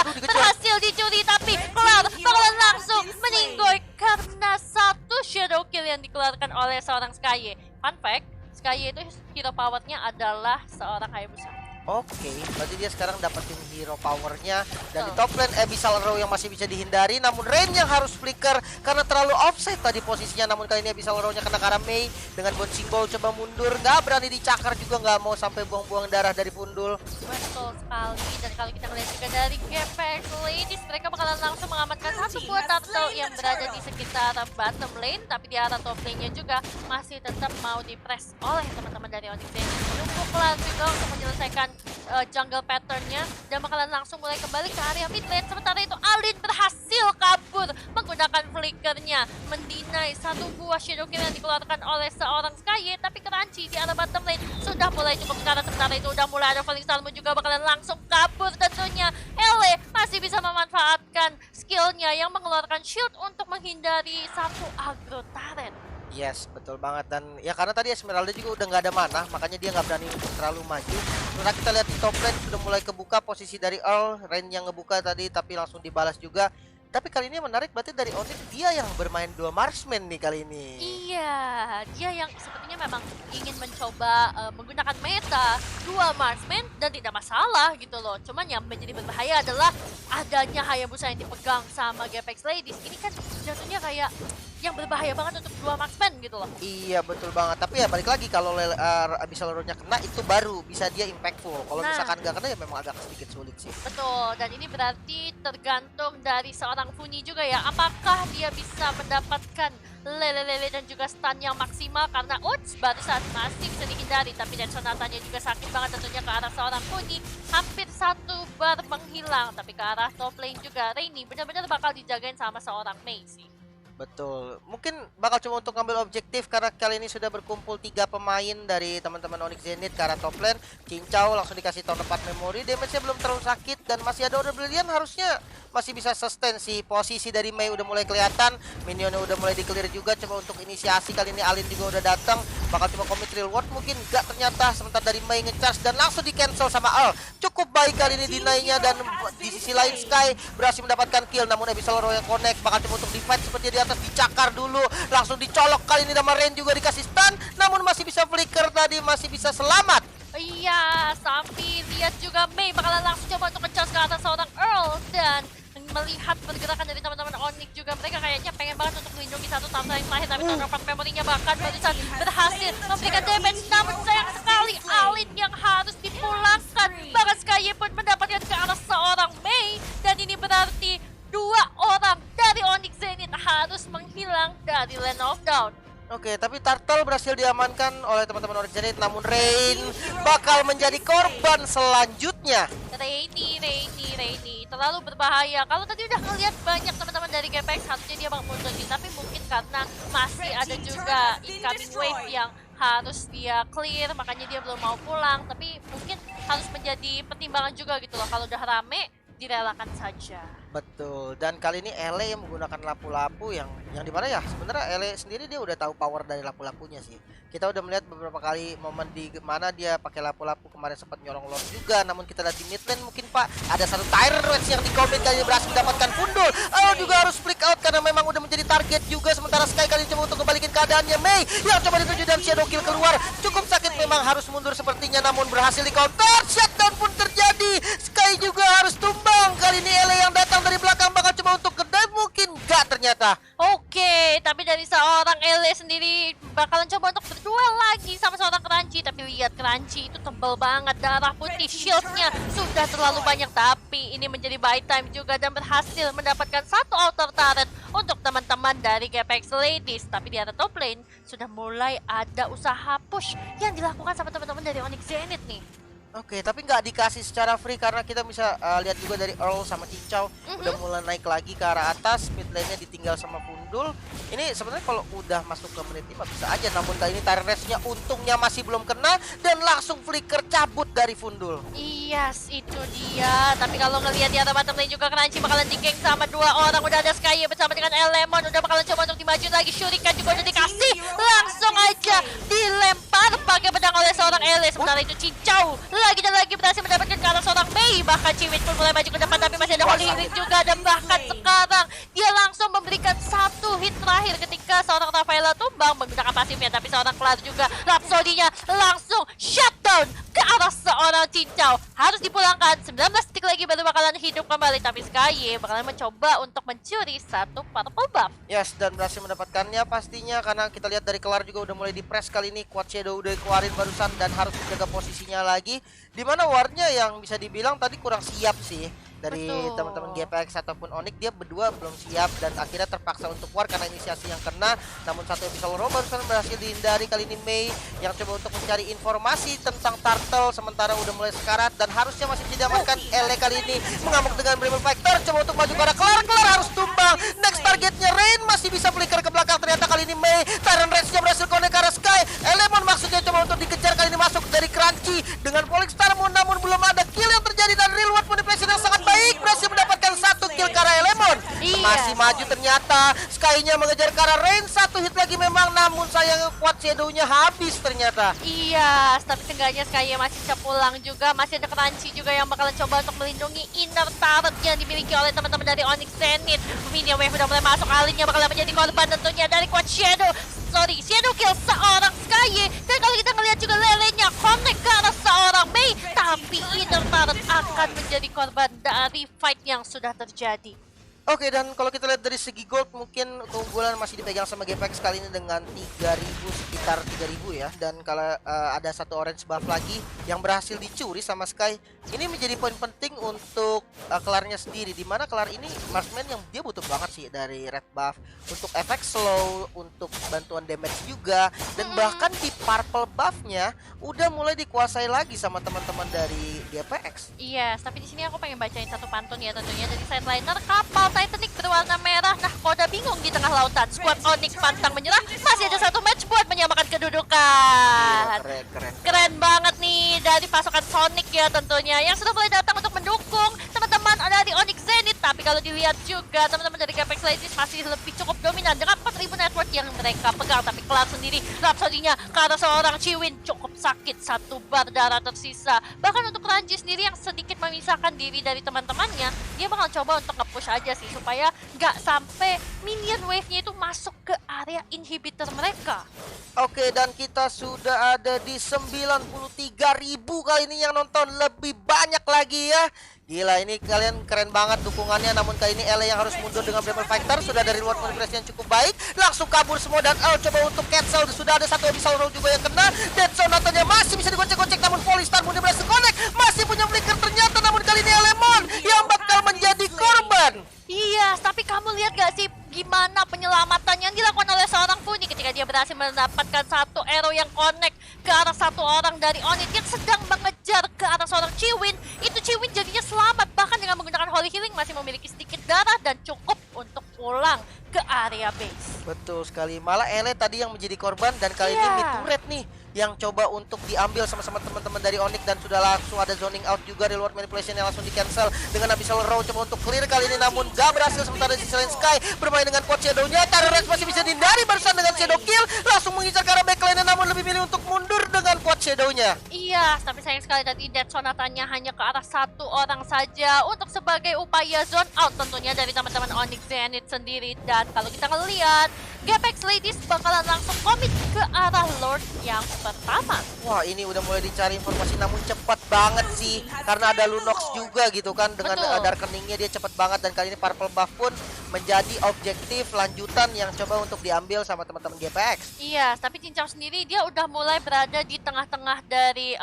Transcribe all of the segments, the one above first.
berhasil dicuri, tapi Cloud bakalan langsung meninggoy karena satu shadow kill yang dikeluarkan oleh seorang Skye. Fun fact, Skye itu hero powernya adalah seorang Hayabusa. Oke, berarti dia sekarang dapetin hero powernya. Dan di top lane Abyssal Row yang masih bisa dihindari. Namun Rain yang harus flicker karena terlalu offset tadi posisinya. Namun kali ini Abyssal Row-nya kena karena Mei. Dengan bouncing ball coba mundur, nggak berani dicakar juga, nggak mau sampai buang-buang darah dari Pundul. Betul sekali, dan kalau kita melihat juga dari Gapx Ladies, mereka bakalan langsung mengamankan satu buah turtle yang berada di sekitar bottom lane. Tapi di arah top lane-nya juga masih tetap mau di-press oleh teman-teman dari Onyx Zenith. Menunggu Cloud juga untuk menyelesaikan jungle pattern-nya dan bakalan langsung mulai kembali ke area mid lane. Sementara itu Alin berhasil kabur menggunakan flickernya, mendinai satu buah shadow kill yang dikeluarkan oleh seorang Skye. Tapi Crunchy di arah bottom lane sudah mulai cukup sekarang. Sementara itu udah mulai ada Falling Salmo juga bakalan langsung kabur. Tentunya Ele masih bisa memanfaatkan skillnya yang mengeluarkan shield untuk menghindari satu aggro turret. Yes, betul banget. Dan ya karena tadi Esmeralda juga udah nggak ada mana, makanya dia nggak berani untuk terlalu maju. Setelah kita lihat di top lane sudah mulai kebuka posisi dari Earl, Rain yang ngebuka tadi tapi langsung dibalas juga. Tapi kali ini menarik, berarti dari Onyx dia yang bermain dua marksman nih kali ini. Iya, dia yang sepertinya memang ingin mencoba menggunakan meta dua marksman dan tidak masalah gitu loh. Cuman yang menjadi berbahaya adalah adanya Hayabusa yang dipegang sama Gapx Ladies. Ini kan jatuhnya kayak yang berbahaya banget untuk dua marksman gitu loh. Iya betul banget, tapi ya balik lagi kalau Abyssal Row-nya kena itu baru bisa dia impactful. Kalau misalkan nggak kena ya memang agak sedikit sulit sih. Betul, dan ini berarti tergantung dari seorang Funi juga ya. Apakah dia bisa mendapatkan lele-lele dan juga stun yang maksimal, karena Uts barusan masih bisa dihindari. Tapi dan Sonatanya juga sakit banget tentunya ke arah seorang Funi. Hampir satu bar menghilang, tapi ke arah top lane juga Rainy benar-benar bakal dijagain sama seorang Mei sih. Betul, mungkin bakal cuma untuk ngambil objektif karena kali ini sudah berkumpul 3 pemain dari teman-teman Onyx Zenith ke arah top lane. Cincau langsung dikasih tahun 4 memori, damage-nya belum terlalu sakit dan masih ada Order Brilliant, harusnya masih bisa sustain sih. Posisi dari Mei udah mulai kelihatan, minionnya udah mulai di-clear juga. Coba untuk inisiasi kali ini Alin juga udah datang, bakal cuma commit real world mungkin enggak ternyata. Sementara dari Mei nge-charge dan langsung di-cancel sama Al. Cukup baik kali ini deny-nya, dan di sisi lain Sky berhasil mendapatkan kill. Namun Abyssal Row yang connect bakal cuma untuk di-fight seperti di atas, dicakar dulu, langsung dicolok kali ini sama Rain juga dikasih stun, namun masih bisa flicker tadi, masih bisa selamat. Iya, tapi lihat juga Mei bakalan langsung coba untuk ngecas ke atas seorang Earl, dan melihat pergerakan dari teman-teman Onyx juga, mereka kayaknya pengen banget untuk melindungi satu turtle yang lahir. Tapi tahun 4 memorinya bahkan barusan berhasil memberikan damage, namun sayang sekali Alin yang harus dipulangkan. Bahkan Skye pun mendapatkan ke arah seorang Mei, dan ini berarti dua orang dari Onyx Zenith harus menghilang dari Land of Dawn. Oke, tapi Turtle berhasil diamankan oleh teman-teman Onyx Zenith, namun Rain bakal menjadi korban selanjutnya. Rainy terlalu berbahaya. Kalau tadi udah ngeliat banyak teman-teman dari Gapx, harusnya dia bakal mundur, tapi mungkin karena masih ada juga incoming wave yang harus dia clear, makanya dia belum mau pulang. Tapi mungkin harus menjadi pertimbangan juga gitu loh, kalau udah rame direlakan saja. Betul, dan kali ini Ele yang menggunakan lapu-lapu yang dimana ya sebenarnya Ele sendiri dia udah tahu power dari lapu-lapunya sih. Kita udah melihat beberapa kali momen di mana dia pakai lapu-lapu, kemarin sempat nyolong Lord juga. Namun kita lihat di mid lane mungkin Pak ada satu Tyrant Rage yang di-commit kali ini berhasil mendapatkan Pundul. Juga harus flick out karena memang udah menjadi target juga. Sementara Sky kali ini coba untuk kembalikan keadaannya. Mei yang coba dituju dan shadow kill keluar, cukup sakit, memang harus mundur sepertinya, namun berhasil di counter. Shutdown pun terjadi, Sky juga harus tumbang. Kali ini Ele yang datang dari belakang bakal coba untuk kedai, mungkin enggak ternyata. Oke, tapi dari seorang Ele sendiri bakalan coba untuk berduel lagi sama seorang Crunchy. Tapi lihat Crunchy itu tebal banget, darah putih, shieldnya sudah terlalu banyak. Tapi ini menjadi buy time juga dan berhasil mendapatkan satu outer turret untuk teman-teman dari Gapx Ladies. Tapi di arah top lane sudah mulai ada usaha push yang dilakukan sama teman-teman dari Onyx Zenith nih. Oke, tapi nggak dikasih secara free karena kita bisa lihat juga dari Earl sama Cincau udah mulai naik lagi ke arah atas. Mid lane-nya ditinggal sama Pundul. Ini sebenarnya kalau udah masuk ke menit 5 bisa aja, namun kali ini Tyrant Rage-nya untungnya masih belum kena dan langsung flicker cabut dari Pundul. Yes, itu dia. Tapi kalau ngelihat di arah bottom lane juga Crunchy bakalan di-gank sama dua orang. Udah ada Sky bersama dengan Elemon, udah bakalan coba untuk dimaju lagi. Shuriken juga udah dikasih, langsung aja dilempar pakai pedang oleh seorang Ele. Sementara itu Cincau lagi dan lagi berhasil mendapatkan ke arah seorang Mei. Bahkan Ciwit pun mulai maju ke depan, tapi masih ada holy healing juga, dan bahkan sekarang dia langsung memberikan satu hit terakhir ketika seorang Rafaela tumbang menggunakan pasifnya, tapi seorang Clar juga Rhapsody-nya langsung shutdown ke arah seorang Cincau. Harus dipulangkan, 19 detik lagi baru bakalan hidup kembali, tapi Sky bakalan mencoba untuk mencuri satu purple buff. Yes, dan berhasil mendapatkannya pastinya karena kita lihat dari Kelar juga udah mulai di-press kali ini. Quad Shadow udah keluarin barusan dan harus menjaga posisinya lagi. Dimana wardnya yang bisa dibilang tadi kurang siap sih dari Betul. teman-teman GPX ataupun Onyx, dia berdua belum siap dan akhirnya terpaksa untuk war karena inisiasi yang kena. Namun satu Abyssal Roar barusan berhasil dihindari kali ini Mei yang coba untuk mencari informasi tentang Turtle sementara udah mulai sekarat dan harusnya masih bisa diamankan. Ele kali ini mengamuk dengan Bramble Factor coba untuk maju ke arah Kelar. Kelar harus tumbang. Next targetnya Rain masih bisa flicker ke belakang, ternyata kali ini Mei Tyrant Rage-nya berhasil connect ke arah Sky. Elemon maksudnya coba untuk dikejar kali ini masuk dari Crunchy dengan Polystar namun belum ada kill yang terjadi dan real world manipulation yang sangat baik, berhasil mendapatkan satu kill ke arah Elemon. Iya. Masih maju ternyata, Sky-nya mengejar ke arah Rain, satu hit lagi memang, namun sayang Quad Shadow-nya habis ternyata. Iya, tapi seenggaknya Sky masih bisa pulang juga. Masih ada Crunchy juga yang bakalan coba untuk melindungi inner turret yang dimiliki oleh teman-teman dari Onyx Zenith. Minion Wave udah mulai masuk, Alin-nya bakalan menjadi korban tentunya dari Quad Shadow. Shadow kill seorang Sky. Dan kalau kita ngelihat juga Lele-nya connect ke arah seorang Mei, tapi inner turret akan menjadi korban dari fight yang sudah terjadi. Oke, dan kalau kita lihat dari segi gold mungkin keunggulan masih dipegang sama GPX kali ini dengan 3000, sekitar 3000 ya. Dan kalau ada satu orange buff lagi yang berhasil dicuri sama Sky, ini menjadi poin penting untuk Kelarnya sendiri, dimana Kelar ini marksman yang dia butuh banget sih dari red buff untuk efek slow, untuk bantuan damage juga, dan bahkan di purple buffnya udah mulai dikuasai lagi sama teman-teman dari GPX. Iya, tapi di sini aku pengen bacain satu pantun ya tentunya dari sideliner kapal Titanic berwarna merah. Nah, Koda bingung di tengah lautan. Squad Onyx pantang menyerah. Masih ada satu match buat menyamakan kedudukan. Keren. Keren banget nih dari pasukan Sonic ya tentunya yang sudah mulai datang untuk mendukung teman-teman dari Onyx Zenith. Tapi kalau dilihat juga teman-teman dari GPX Ladies masih lebih cukup dominan dengan 4000 network yang mereka pegang. Tapi Kelar sendiri, Rhapsody-nya karena seorang Chiwin cukup sakit, satu bar darah tersisa. Bahkan untuk Ranji sendiri yang sedikit memisahkan diri dari teman-temannya, dia bakal coba untuk nge-push aja sih supaya nggak sampai minion wave-nya itu masuk ke area inhibitor mereka. Oke, dan kita sudah ada di 93.000 kali ini yang nonton, lebih banyak lagi ya. Gila, ini kalian keren banget dukungannya. Namun kali ini Ele yang harus mundur dengan Bramble Fighter. Sudah dari reward manipulasi yang cukup baik, langsung kabur semua dan coba untuk cancel. Sudah ada satu Abyssal Roar juga yang kena. Dead Zone Natanya masih bisa digocek-gocek, namun Polystar mudah berhasil connect. Masih punya flicker ternyata, namun kali ini Elemon yang bakal menjadi korban. Iya, tapi kamu lihat gak sih gimana penyelamatan yang dilakukan oleh seorang Funi ketika dia berhasil mendapatkan satu arrow yang connect ke arah satu orang dari Onyx yang sedang mengejar ke arah seorang Chiwin. Itu Chiwin jadinya selamat, bahkan dengan menggunakan Holy Healing masih memiliki sedikit darah dan cukup untuk pulang ke area base. Betul sekali, malah Ele tadi yang menjadi korban dan kali ini mid turret nih yang coba untuk diambil sama-sama teman-teman dari Onyx dan sudah langsung ada zoning out juga, reward manipulation yang langsung di cancel dengan Abyssal Roar coba untuk clear kali ini namun gak berhasil. Sementara di selain Sky bermain dengan Quad Shadow-nya, Tyrant masih bisa dihindari barusan dengan Shadow Kill, langsung mengincar ke arah backline namun lebih milih untuk mundur dengan Quad Shadow-nya. Iya, tapi sayang sekali tadi Dead Sonatanya hanya ke arah satu orang saja untuk sebagai upaya zone out tentunya dari teman-teman Onyx Zenith sendiri. Dan kalau kita ngelihat GPX Ladies bakalan langsung komit ke arah Lord yang pertama. Wah, ini udah mulai dicari informasi namun cepat banget sih karena ada Lunox juga gitu kan dengan darkeningnya dia cepat banget. Dan kali ini purple buff pun menjadi objektif lanjutan yang coba untuk diambil sama teman-teman GPX. Iya, tapi Cincau sendiri dia udah mulai berada di tengah-tengah dari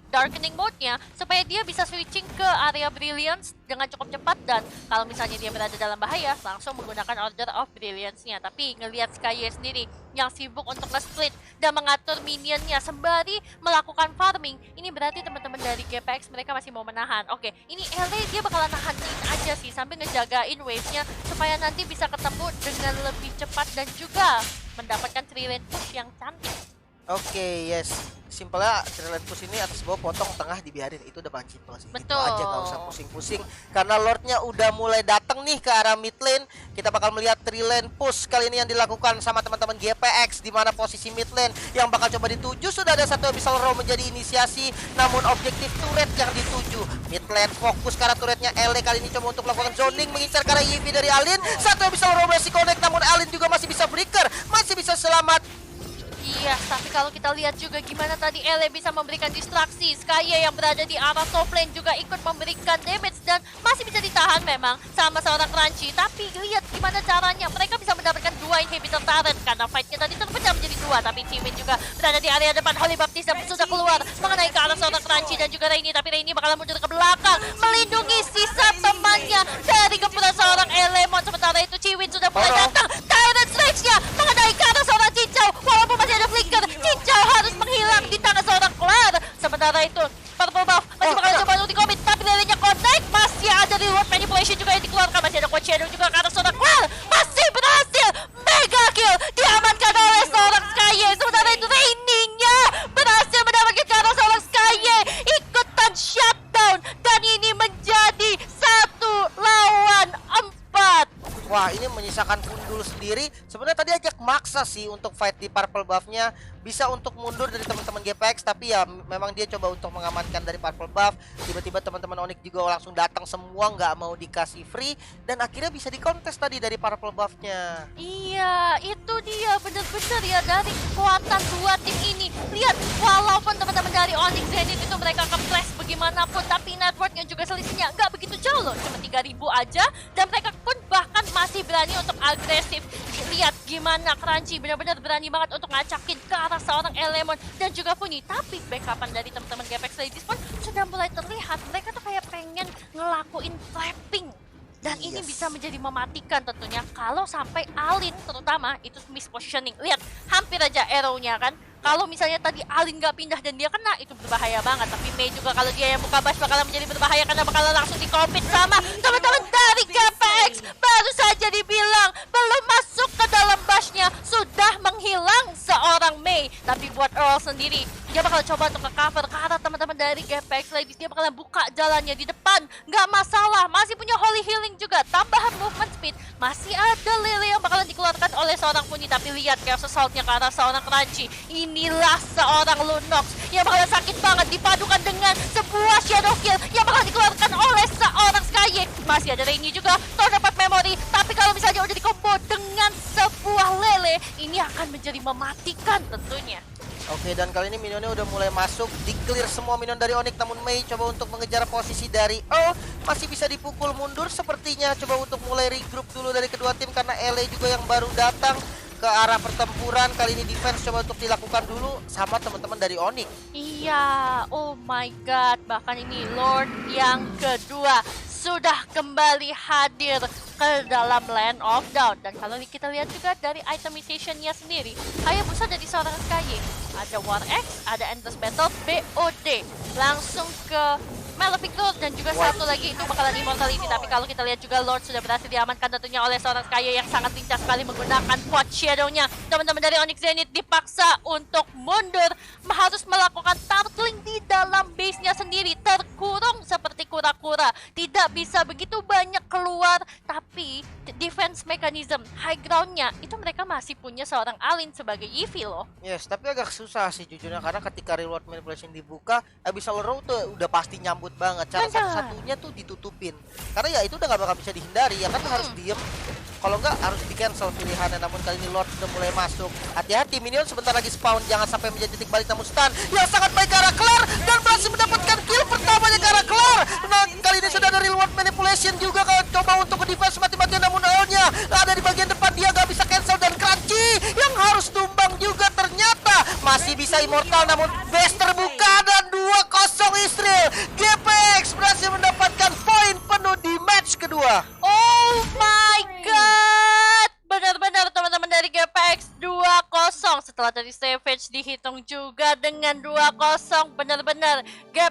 darkening mode-nya supaya dia bisa switching ke area brilliance dengan cukup cepat, dan kalau misalnya dia berada dalam bahaya langsung menggunakan order of brilliance-nya. Tapi ngelihat Sky sendiri yang sibuk untuk nge-split dan mengatur minionnya sembari melakukan farming, ini berarti teman-teman dari GPX mereka masih mau menahan. Oke, ini LA dia bakalan nahanin aja sih sambil ngejagain wave-nya supaya nanti bisa ketemu dengan lebih cepat dan juga mendapatkan 3 lane push yang cantik. Oke, yes. Simpelnya Trillion Push ini atas bawah potong tengah dibiarin, itu udah paling simpel sih. Itu Betul. aja, nggak usah pusing-pusing karena Lordnya udah mulai datang nih ke arah mid lane. Kita bakal melihat Trillion Push kali ini yang dilakukan sama teman-teman GPX, di mana posisi mid lane yang bakal coba dituju sudah ada satu Abyssal Row menjadi inisiasi, namun objektif turret yang dituju mid lane fokus karena turretnya Ele kali ini coba untuk melakukan zoning mengincar ke arah EV dari Alin. Satu Abyssal Row masih connect, namun Alin juga masih bisa breaker, masih bisa selamat. Iya, tapi kalau kita lihat juga gimana tadi Ele bisa memberikan distraksi. Skye yang berada di arah top lane juga ikut memberikan damage dan masih bisa ditahan memang sama seorang Crunchy. Tapi lihat gimana caranya mereka bisa mendapatkan 2 inhibitor turret karena fightnya tadi terpecah menjadi 2. Tapi Jimin juga berada di area depan. Holy Baptist sudah keluar mengenai ke arah seorang Crunchy dan juga Rainy. Tapi Rainy bakal mundur ke belakang melindungi sisa temannya dari gempuran seorang Elemon. Sementara itu Ciwin sudah mulai datang. Tyrant Strike-nya mengenai ke arah seorang Cincau. Walaupun masih ada flicker, Cincau harus menghilang di tangan seorang Claire. Sementara itu Purple Buff masih bakal coba untuk di-commit, tapi larinya connect. Masih ada reward manipulation juga yang dikeluarkan. Masih ada Quad Shadow juga ke arah seorang Claire. Masih berhasil mega kill diamankan oleh seorang Skye. Sementara itu Rainy-nya berhasil mendapatkan ke arah seorang Skye, ikutan shutdown, dan ini menjadi 1 lawan 4. Wah, ini menyisakan Gundul sendiri. Sebenarnya tadi ajak maksa sih untuk fight di purple buff-nya, bisa untuk mundur dari teman-teman GPX, tapi ya memang dia coba untuk mengamankan dari purple buff. Tiba-tiba teman-teman Onyx juga langsung datang semua, nggak mau dikasih free, dan akhirnya bisa dikontes tadi dari purple buff-nya. Iya, itu dia bener-bener ya dari kekuatan 2 tim ini. Lihat, walaupun teman-teman dari Onyx Zenith itu mereka kepres bagaimanapun, tapi networknya juga selisihnya nggak begitu jauh loh, cuma 3.000 aja, dan mereka pun bahkan masih berani untuk agresif. Lihat gimana Crunchy benar-benar berani banget untuk ngacakin ke arah seorang Elemon dan juga Funny. Tapi backupan dari teman-teman GPX Ladies pun sudah mulai terlihat. Mereka tuh kayak pengen ngelakuin trapping. Dan ini Yes. bisa menjadi mematikan tentunya kalau sampai Alin terutama itu mispositioning. Lihat, hampir aja arrow-nya kan. Kalau misalnya tadi Alin nggak pindah dan dia kena, itu berbahaya banget. Tapi Mei juga kalau dia yang buka bash bakalan menjadi berbahaya karena bakalan langsung di-commit sama teman-teman dari GPX. Baru saja dibilang belum masuk ke dalam bashnya, sudah menghilang seorang Mei. Tapi buat Earl sendiri, dia bakal coba untuk ke-cover ke arah teman-teman dari GPX Ladies. Dia bakalan buka jalannya di depan, nggak masalah. Masih punya Holy Healing juga, tambahan movement speed. Masih ada Lily yang bakalan dikeluarkan oleh seorang Funny. Tapi lihat Chaos Assault-nya ke arah seorang Crunchy. Inilah seorang Lunox yang bakalan sakit banget dipadukan dengan sebuah Shadow Kill yang bakalan dikeluarkan oleh seorang Skye. Masih ada Rainy juga, dapat memory. Tapi kalau misalnya udah di-combo dengan sebuah Lele, ini akan menjadi mematikan tentunya. Oke, dan kali ini minionnya udah mulai masuk, di-clear semua minion dari Onyx, namun Mei coba untuk mengejar posisi dari Earl, masih bisa dipukul mundur sepertinya, coba untuk mulai regroup dulu dari kedua tim karena LA juga yang baru datang ke arah pertempuran. Kali ini defense coba untuk dilakukan dulu sama teman-teman dari Onyx. Iya, oh my god, bahkan ini Lord yang kedua sudah kembali hadir ke dalam Land of Dawn. Dan kalau kita lihat juga dari itemization-nya sendiri, Hayabusa dari seorang Skye, ada War X, ada Endless Battle, BOD, langsung ke Malefic Lord, dan juga satu lagi itu bakalan Immortality. Tapi kalau kita lihat juga Lord sudah berhasil diamankan tentunya oleh seorang Skye yang sangat lincah sekali menggunakan Quad Shadow-nya. Teman-teman dari Onyx Zenith dipaksa untuk mundur, harus melakukan turtling di dalam base-nya sendiri, terkurung seperti kura-kura, tidak bisa begitu banyak keluar. Tapi defense mechanism, high ground-nya itu mereka masih punya seorang Alin sebagai EV loh. Yes, tapi agak susah sih jujurnya karena ketika reward manipulation dibuka, Abyssal Row tuh udah pasti nyambut banget. Cara Benar. satu-satunya tuh ditutupin. Karena ya itu udah gak bakal bisa dihindari, ya kan harus diem. Kalau nggak harus di cancel pilihannya. Namun kali ini Lord sudah mulai masuk. Hati-hati, minion sebentar lagi spawn, jangan sampai menjadi titik balik, namun stun yang sangat baik ke arah Claire dan berhasil mendapatkan kill pertamanya ke arah Claire. Nah, kali ini sudah ada reward manipulation juga kalau coba untuk ke defense mati-matian, namun Earl-nya ada di bagian depan, dia nggak bisa cancel, dan Crunchy yang harus tumbang juga ternyata masih bisa immortal, namun base terbuka dan 2-0 Israel. GPX berhasil mendapatkan poin penuh di match kedua. Oh my god, benar-benar teman-teman dari GPX 2-0. Setelah dari Savage dihitung juga dengan 2-0, benar-benar GPX